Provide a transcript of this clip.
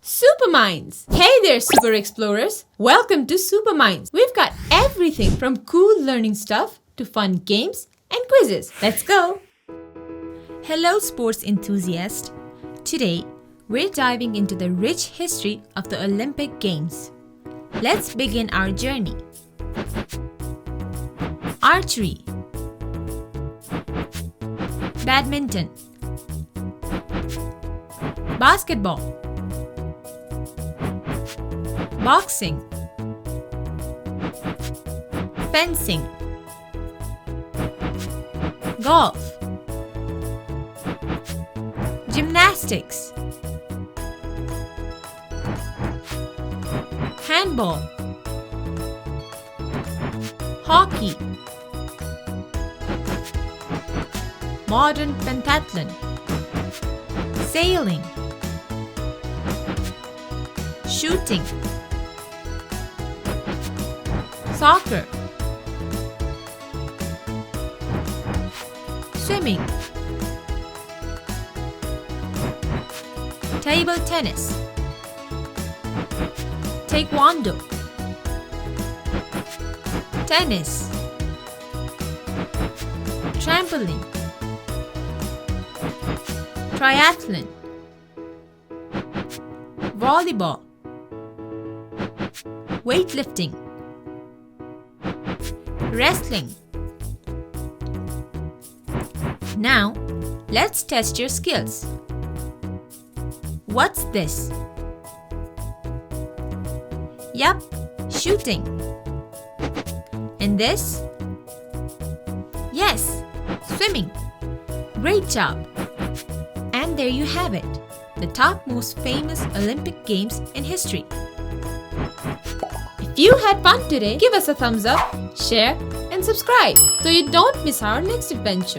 SuperMindz! Hey there, Super Explorers! Welcome to SuperMindz. We've got everything from cool learning stuff to fun games and quizzes. Let's go! Hello, sports enthusiasts! Today, we're diving into the rich history of the Olympic Games. Let's begin our journey. Archery, badminton, basketball, boxing, fencing, golf, gymnastics, handball, hockey, modern pentathlon, sailing, shooting, soccer, swimming, table tennis, taekwondo, tennis, trampoline, triathlon, volleyball, weightlifting, wrestling. Now, let's test your skills. What's this? Yup, shooting. And this? Yes, swimming. Great job! And there you have it, the top most famous Olympic Games in history. If you had fun today, give us a thumbs up, share, and subscribe so you don't miss our next adventure.